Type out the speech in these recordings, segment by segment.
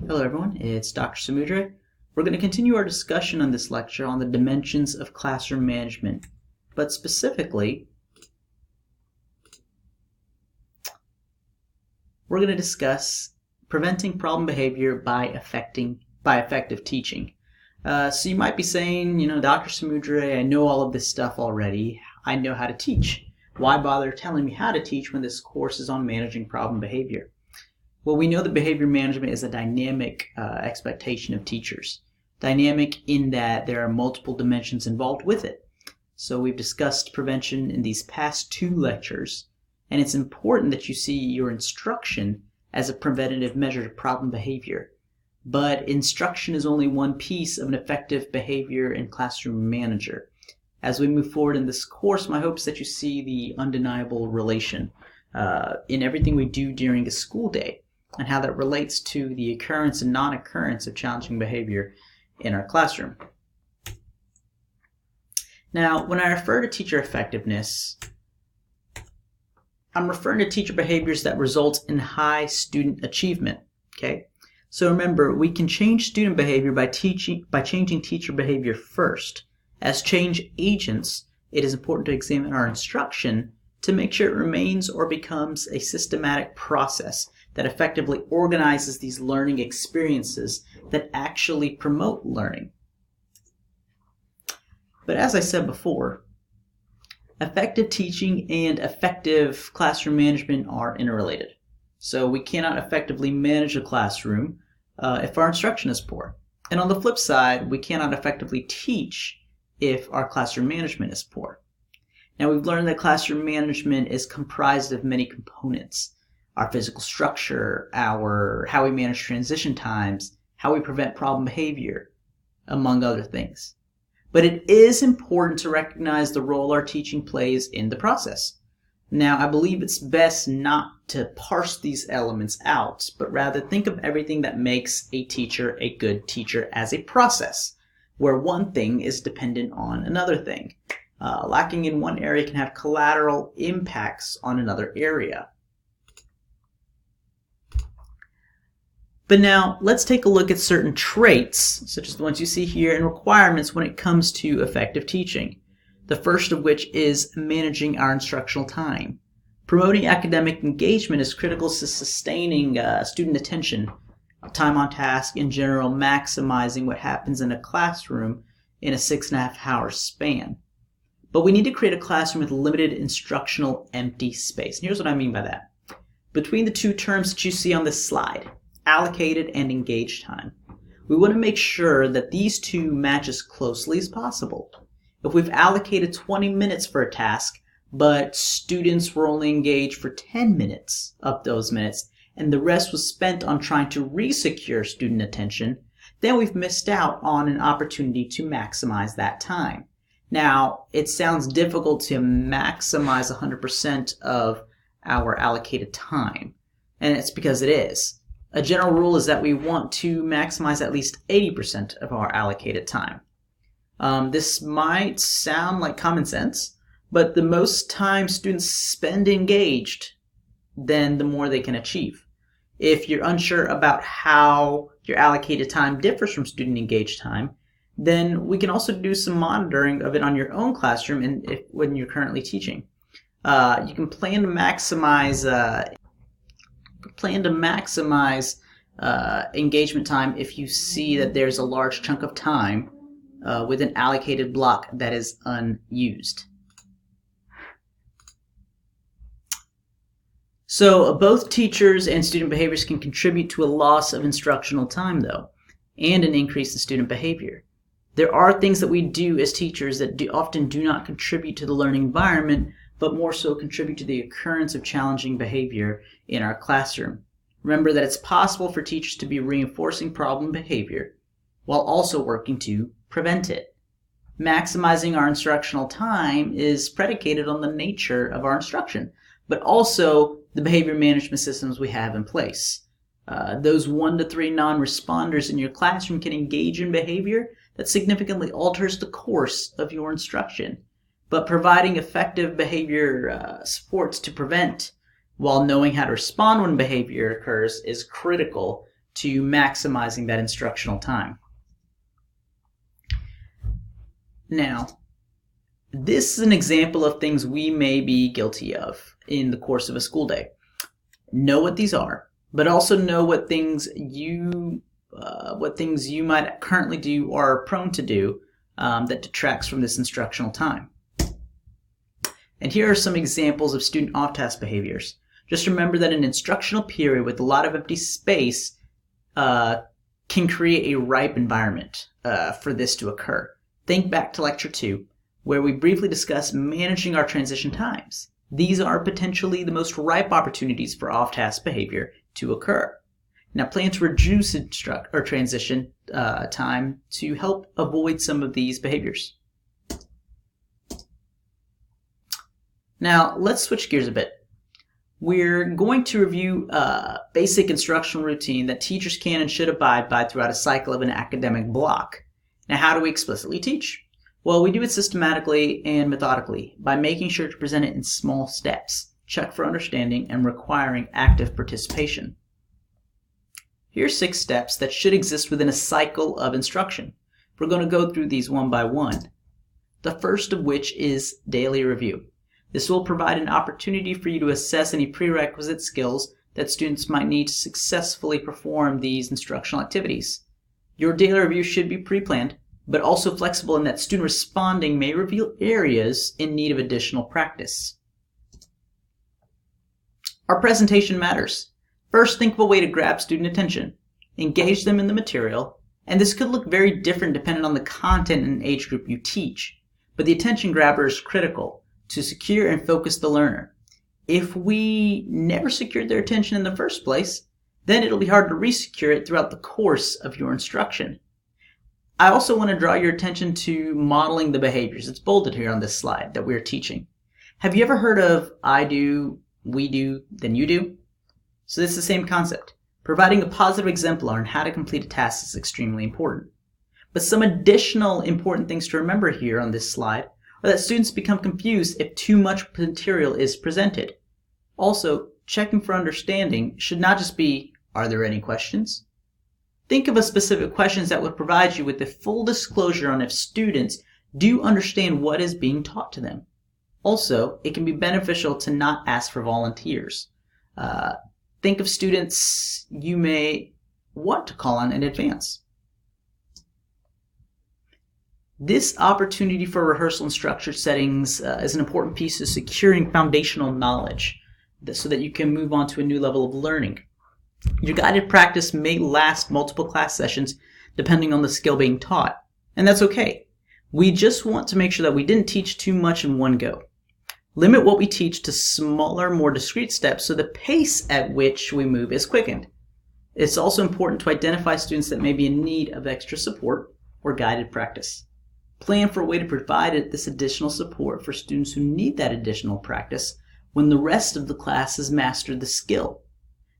Hello everyone, it's Dr. Samudra. We're going to continue our discussion on this lecture on the dimensions of classroom management, but specifically, we're going to discuss preventing problem behavior by effective teaching. So you might be saying, Dr. Samudra, I know all of this stuff already. I know how to teach. Why bother telling me how to teach when this course is on managing problem behavior? Well, we know that behavior management is a dynamic expectation of teachers. Dynamic in that there are multiple dimensions involved with it. So we've discussed prevention in these past two lectures, and it's important that you see your instruction as a preventative measure to problem behavior. But instruction is only one piece of an effective behavior and classroom manager. As we move forward in this course, my hope is that you see the undeniable relation in everything we do during a school day, and how that relates to the occurrence and non-occurrence of challenging behavior in our classroom. Now, when I refer to teacher effectiveness, I'm referring to teacher behaviors that result in high student achievement. Okay? So remember, we can change student behavior by changing teacher behavior first. As change agents, it is important to examine our instruction to make sure it remains or becomes a systematic process that effectively organizes these learning experiences that actually promote learning. But as I said before, effective teaching and effective classroom management are interrelated. So we cannot effectively manage a classroom if our instruction is poor. And on the flip side, we cannot effectively teach if our classroom management is poor. Now, we've learned that classroom management is comprised of many components. Our physical structure, how we manage transition times, how we prevent problem behavior, among other things. But it is important to recognize the role our teaching plays in the process. Now, I believe it's best not to parse these elements out, but rather think of everything that makes a teacher a good teacher as a process, where one thing is dependent on another thing. Lacking in one area can have collateral impacts on another area. But now, let's take a look at certain traits, such as the ones you see here, and requirements when it comes to effective teaching. The first of which is managing our instructional time. Promoting academic engagement is critical to sustaining student attention, time on task, in general, maximizing what happens in a classroom in a 6.5-hour span. But we need to create a classroom with limited instructional empty space. And here's what I mean by that. Between the two terms that you see on this slide, allocated and engaged time, we want to make sure that these two match as closely as possible. If we've allocated 20 minutes for a task, but students were only engaged for 10 minutes of those minutes, and the rest was spent on trying to re-secure student attention, then we've missed out on an opportunity to maximize that time. Now, it sounds difficult to maximize 100% of our allocated time, and it's because it is. A general rule is that we want to maximize at least 80% of our allocated time. This might sound like common sense, but the most time students spend engaged, then the more they can achieve. If you're unsure about how your allocated time differs from student engaged time, then we can also do some monitoring of it on your own classroom and when you're currently teaching. You can plan to maximize engagement time if you see that there's a large chunk of time with an allocated block that is unused. So both teachers and student behaviors can contribute to a loss of instructional time, though, and an increase in student behavior. There are things that we do as teachers that often do not contribute to the learning environment, but more so contribute to the occurrence of challenging behavior in our classroom. Remember that it's possible for teachers to be reinforcing problem behavior while also working to prevent it. Maximizing our instructional time is predicated on the nature of our instruction, but also the behavior management systems we have in place. Those 1 to 3 non-responders in your classroom can engage in behavior that significantly alters the course of your instruction. But providing effective behavior supports to prevent, while knowing how to respond when behavior occurs, is critical to maximizing that instructional time. Now, this is an example of things we may be guilty of in the course of a school day. Know what these are, but also know what things you might currently do or are prone to do that detracts from this instructional time. And here are some examples of student off-task behaviors. Just remember that an instructional period with a lot of empty space can create a ripe environment for this to occur. Think back to Lecture 2, where we briefly discussed managing our transition times. These are potentially the most ripe opportunities for off-task behavior to occur. Now, plan to reduce transition time to help avoid some of these behaviors. Now, let's switch gears a bit. We're going to review a basic instructional routine that teachers can and should abide by throughout a cycle of an academic block. Now, how do we explicitly teach? Well, we do it systematically and methodically by making sure to present it in small steps, check for understanding, and requiring active participation. Here are 6 steps that should exist within a cycle of instruction. We're going to go through these one by one. The first of which is daily review. This will provide an opportunity for you to assess any prerequisite skills that students might need to successfully perform these instructional activities. Your daily review should be pre-planned, but also flexible in that student responding may reveal areas in need of additional practice. Our presentation matters. First, think of a way to grab student attention. Engage them in the material, and this could look very different depending on the content and age group you teach. But the attention grabber is critical to secure and focus the learner. If we never secured their attention in the first place, then it'll be hard to resecure it throughout the course of your instruction. I also want to draw your attention to modeling the behaviors. It's bolded here on this slide that we're teaching. Have you ever heard of I do, we do, then you do? So this is the same concept. Providing a positive exemplar on how to complete a task is extremely important. But some additional important things to remember here on this slide are that students become confused if too much material is presented. Also, checking for understanding should not just be, are there any questions? Think of a specific questions that would provide you with the full disclosure on if students do understand what is being taught to them. Also, it can be beneficial to not ask for volunteers. Think of students you may want to call on in advance. This opportunity for rehearsal in structured settings is an important piece of securing foundational knowledge so that you can move on to a new level of learning. Your guided practice may last multiple class sessions depending on the skill being taught, and that's okay. We just want to make sure that we didn't teach too much in one go. Limit what we teach to smaller, more discrete steps so the pace at which we move is quickened. It's also important to identify students that may be in need of extra support or guided practice. Plan for a way to provide this additional support for students who need that additional practice when the rest of the class has mastered the skill.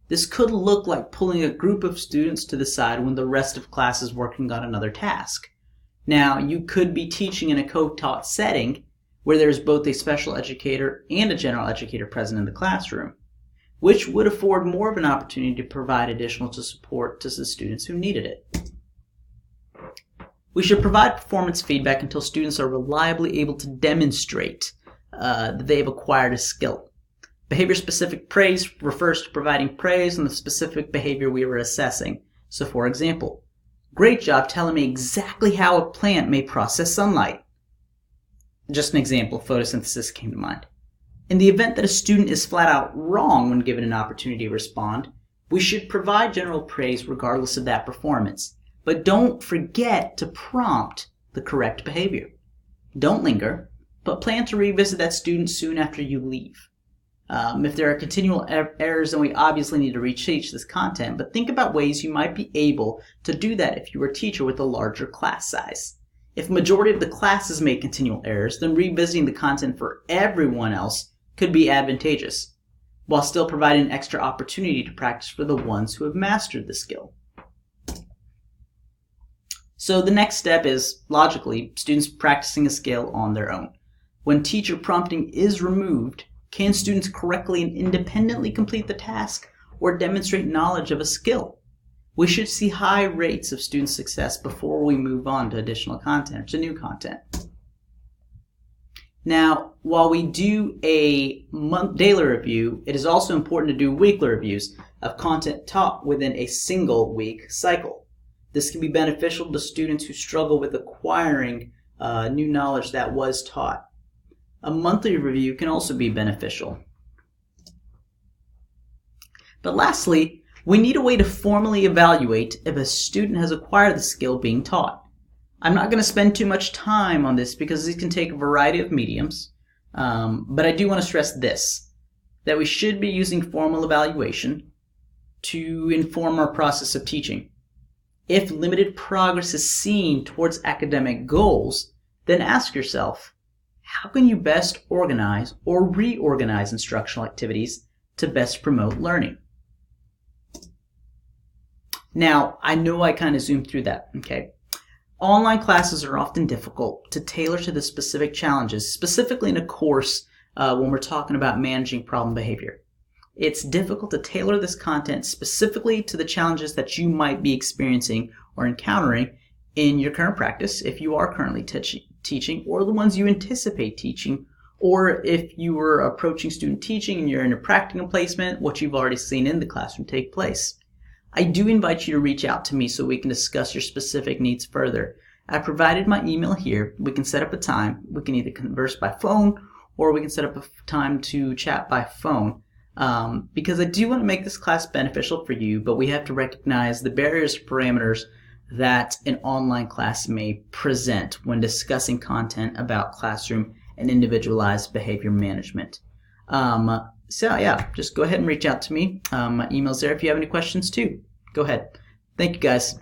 This could look like pulling a group of students to the side when the rest of class is working on another task. Now, you could be teaching in a co-taught setting where there's both a special educator and a general educator present in the classroom, which would afford more of an opportunity to provide additional support to the students who needed it. We should provide performance feedback until students are reliably able to demonstrate that they have acquired a skill. Behavior-specific praise refers to providing praise on the specific behavior we were assessing. So for example, great job telling me exactly how a plant may process sunlight. Just an example, photosynthesis came to mind. In the event that a student is flat out wrong when given an opportunity to respond, we should provide general praise regardless of that performance. But don't forget to prompt the correct behavior. Don't linger, but plan to revisit that student soon after you leave. If there are continual errors, then we obviously need to reteach this content, but think about ways you might be able to do that if you were a teacher with a larger class size. If a majority of the classes make continual errors, then revisiting the content for everyone else could be advantageous, while still providing an extra opportunity to practice for the ones who have mastered the skill. So the next step is, logically, students practicing a skill on their own. When teacher prompting is removed, can students correctly and independently complete the task or demonstrate knowledge of a skill? we should see high rates of student success before we move on to additional content, or to new content. Now, while we do a daily review, it is also important to do weekly reviews of content taught within a single week cycle. This can be beneficial to students who struggle with acquiring new knowledge that was taught. A monthly review can also be beneficial. But lastly, we need a way to formally evaluate if a student has acquired the skill being taught. I'm not going to spend too much time on this because these can take a variety of mediums, but I do want to stress this, that we should be using formal evaluation to inform our process of teaching. If limited progress is seen towards academic goals, then ask yourself, how can you best organize or reorganize instructional activities to best promote learning? Now, I know I kind of zoomed through that, okay? Online classes are often difficult to tailor to the specific challenges, specifically in a course when we're talking about managing problem behavior. It's difficult to tailor this content specifically to the challenges that you might be experiencing or encountering in your current practice, if you are currently teaching, or the ones you anticipate teaching, or if you are approaching student teaching and you're in a practicum placement, what you've already seen in the classroom take place. I do invite you to reach out to me so we can discuss your specific needs further. I provided my email here. We can set up a time. We can either converse by phone or we can set up a time to chat by phone. Because I do want to make this class beneficial for you, but we have to recognize the barriers and parameters that an online class may present when discussing content about classroom and individualized behavior management. So yeah, just go ahead and reach out to me. My email's there if you have any questions too. Go ahead. Thank you guys.